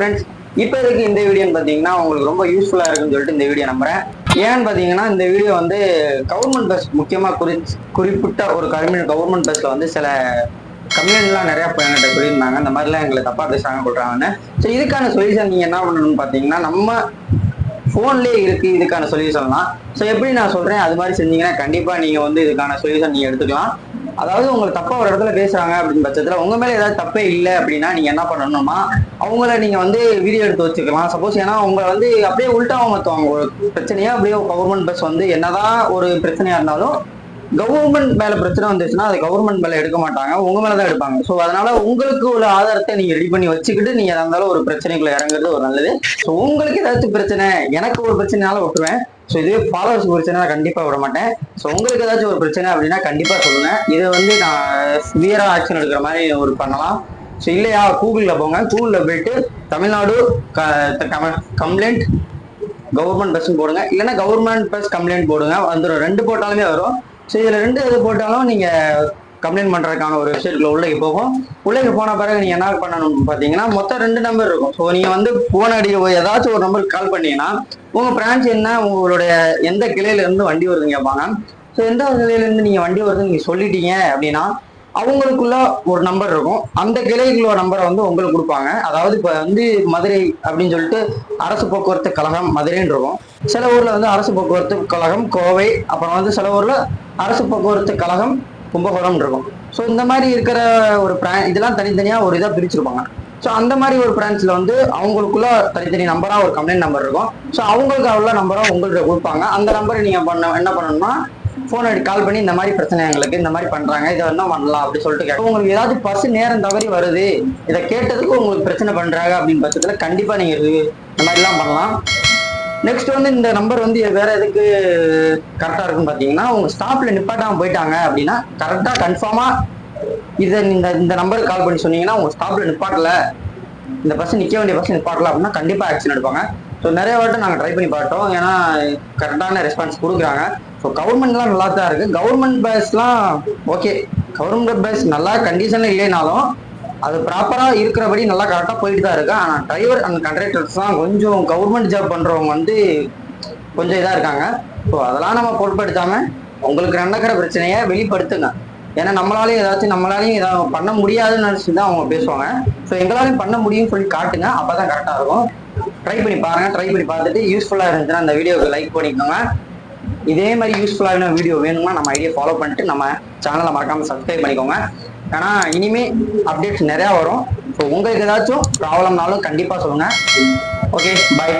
Friends, இப்போ இதுக்கு இந்த வீடியோன்னு பார்த்தீங்கன்னா உங்களுக்கு ரொம்ப யூஸ்ஃபுல்லாக இருக்குன்னு சொல்லிட்டு இந்த வீடியோ நம்புறேன். ஏன்னு பார்த்தீங்கன்னா இந்த வீடியோ வந்து கவர்மெண்ட் பஸ் முக்கியமாக குறிப்பிட்ட ஒரு கவர்மெண்ட் பஸ்ல வந்து சில கம்ப்ளைண்ட்லாம் நிறையா என்கிட்ட சொல்லியிருந்தாங்க. இந்த மாதிரிலாம் எங்களை தப்பாக பேசுறாங்க கொடுறாங்கன்னு. ஸோ இதுக்கான சொல்யூஷன் நீங்கள் என்ன பண்ணணும்னு பார்த்தீங்கன்னா நம்ம ஃபோன்லேயே இருக்கு இதுக்கான சொல்யூஷன்லாம். ஸோ எப்படி நான் சொல்கிறேன் அது மாதிரி செஞ்சீங்கன்னா கண்டிப்பாக நீங்கள் வந்து இதுக்கான சொல்யூஷன் நீங்கள் எடுத்துக்கலாம். அதாவது உங்களுக்கு தப்பா ஒரு இடத்துல பேசுறாங்க அப்படின்னு பட்சத்துல உங்க மேல ஏதாவது தப்பே இல்லை அப்படின்னா நீங்க என்ன பண்ணணும்னா அவங்கள நீங்க வந்து வீடியோ எடுத்து வச்சுக்கலாம். சப்போஸ் ஏன்னா அவங்க வந்து அப்படியே உள்டாவ மாத்துவாங்க ஒரு பிரச்சனையா. அப்படியே கவர்மெண்ட் பஸ் வந்து என்னதான் ஒரு பிரச்சனையா இருந்தாலும் கவர்மெண்ட் மேல பிரச்சனை வந்துச்சுன்னா அது கவர்மெண்ட் மேல எடுக்க மாட்டாங்க, உங்க மேலதான் எடுப்பாங்க. ஸோ அதனால உங்களுக்கு உள்ள ஆதாரத்தை நீங்க ரெடி பண்ணி வச்சுக்கிட்டு நீங்க இருந்தாலும் ஒரு பிரச்சனைக்குள்ள இறங்குறது ஒரு நல்லது. ஸோ உங்களுக்கு ஏதாச்சும் பிரச்சனை, எனக்கு ஒரு பிரச்சனைனால விட்டுருவேன். ஸோ இதுவே ஃபாலோவர்ஸ் பிரச்சனை கண்டிப்பா விட மாட்டேன். ஸோ உங்களுக்கு ஏதாச்சும் ஒரு பிரச்சனை அப்படின்னா கண்டிப்பா சொல்லுங்க. இதை வந்து நான் சிவியரா ஆக்ஷன் எடுக்கிற மாதிரி ஒரு பண்ணலாம். ஸோ இல்லையா கூகுளில் போங்க, கூகுளில் போயிட்டு தமிழ்நாடு கம்ப்ளைண்ட் கவர்மெண்ட் பஸ் போடுங்க, இல்லைன்னா கவர்மெண்ட் பஸ் கம்ப்ளைண்ட் போடுங்க, வந்துடும். ரெண்டு போட்டாலுமே வரும். ஸோ இதில் ரெண்டு இது போட்டாலும் நீங்கள் கம்ப்ளைண்ட் பண்ணுறதுக்கான ஒரு வெப்சைட்ல உள்ளே போகும். உள்ளே போன பிறகு நீங்கள் என்ன பண்ணணும்னு பார்த்தீங்கன்னா மொத்தம் 2 நம்பர் இருக்கும். ஸோ நீங்கள் வந்து போன் அடிக்க ஏதாச்சும் ஒரு நம்பருக்கு கால் பண்ணீங்கன்னா உங்கள் பிரான்ச் என்ன, உங்களுடைய எந்த கிளையிலேருந்து வண்டி வருதுன்னு கேட்பாங்க. ஸோ எந்த கிளையிலேருந்து நீங்கள் வண்டி வருதுன்னு நீங்கள் சொல்லிட்டீங்க அப்படின்னா அவங்களுக்குள்ள ஒரு நம்பர் இருக்கும். அந்த கிளைக்குள்ள நம்பரை வந்து உங்களுக்கு கொடுப்பாங்க. அதாவது இப்போ வந்து மதுரை அப்படின்னு சொல்லிட்டு அரசு போக்குவரத்து கழகம் மதுரைன்னு இருக்கும். சில ஊர்ல வந்து அரசு போக்குவரத்து கழகம் கோவை, அப்புறம் வந்து சில ஊர்ல அரசு போக்குவரத்து கழகம் கும்பகோணம் இருக்கும். ஸோ இந்த மாதிரி இருக்கிற ஒரு இதெல்லாம் தனித்தனியா ஒரு இதாக பிரிச்சிருப்பாங்க. ஸோ அந்த மாதிரி ஒரு பிரான்ச்ல வந்து அவங்களுக்குள்ள தனித்தனி நம்பரா ஒரு கம்ப்ளைண்ட் நம்பர் இருக்கும். ஸோ அவங்களுக்கு அவ்வளோ நம்பரை உங்கள்கிட்ட கொடுப்பாங்க. அந்த நம்பரை நீங்க என்ன பண்ணணும்னா போன் அடி கால் பண்ணி இந்த மாதிரி பிரச்சனை எங்களுக்கு இந்த மாதிரி பண்றாங்க, இதை என்ன பண்ணலாம் அப்படின்னு சொல்லிட்டு கேட்க. உங்களுக்கு ஏதாவது பஸ் நேரம் தவறி வருது, இதை கேட்டதுக்கு உங்களுக்கு பிரச்சனை பண்றாங்க அப்படின்னு பட்சத்துல கண்டிப்பா நீங்க இந்த மாதிரிலாம் பண்ணலாம். நெக்ஸ்ட் வந்து இந்த நம்பர் வந்து வேற எதுக்கு கரெக்டா இருக்குன்னு பாத்தீங்கன்னா உங்க ஸ்டாப்ல நிப்பாட்டாம போயிட்டாங்க அப்படின்னா கரெக்டா கன்ஃபார்மா இந்த நம்பருக்கு கால் பண்ணி சொன்னீங்கன்னா உங்க ஸ்டாப்ல நிப்பாட்டல, இந்த பஸ் நிக்க வேண்டிய பஸ் நிப்பாட்டல அப்படின்னா கண்டிப்பா ஆக்ஷன் எடுப்பாங்க. ஸோ நிறைய வாட்டம் நாங்கள் ட்ரை பண்ணி பார்த்தோம். ஏன்னா கரெக்டான ரெஸ்பான்ஸ் கொடுக்குறாங்க. ஸோ கவர்மெண்ட்லாம் நல்லா தான் இருக்கு. கவர்மெண்ட் பஸ்லாம் ஓகே, கவர்மெண்ட் பஸ் நல்லா கண்டிஷன்ல இல்லைனாலும் அது ப்ராப்பரா இருக்கிறபடி நல்லா கரெக்டாக போயிட்டு தான் இருக்கு. ஆனால் டிரைவர் அண்ட் கண்டக்டர்ஸ் தான் கொஞ்சம் கவர்மெண்ட் ஜாப் பண்றவங்க வந்து கொஞ்சம் இதாக இருக்காங்க. ஸோ அதெல்லாம் நம்ம பொருட்படுத்தாம உங்களுக்கு நடக்கிற பிரச்சனையை வெளிப்படுத்துங்க. ஏன்னா நம்மளாலையும் ஏதாவது பண்ண முடியாதுன்னு நினைச்சு தான் அவங்க பேசுவாங்க. ஸோ எங்களாலையும் பண்ண முடியும்னு சொல்லி காட்டுங்க, அப்பதான் கரெக்டாக இருக்கும். ட்ரை பண்ணி பாருங்க. ட்ரை பண்ணி பார்த்துட்டு யூஸ்ஃபுல்லாக இருந்துச்சுன்னா அந்த வீடியோக்கு லைக் பண்ணிக்கோங்க. இதே மாதிரி யூஸ்ஃபுல்லான வீடியோ வேணும்னா நம்ம ஐடியா ஃபாலோ பண்ணிட்டு நம்ம சேனலை மறக்காம சப்ஸ்கிரைப் பண்ணிக்கோங்க. ஏன்னா இனிமே அப்டேட்ஸ் நிறையா வரும். ஸோ உங்களுக்கு ஏதாச்சும் ப்ராப்ளம்னாலும் கண்டிப்பாக சொல்லுங்க. ஓகே, பாய்.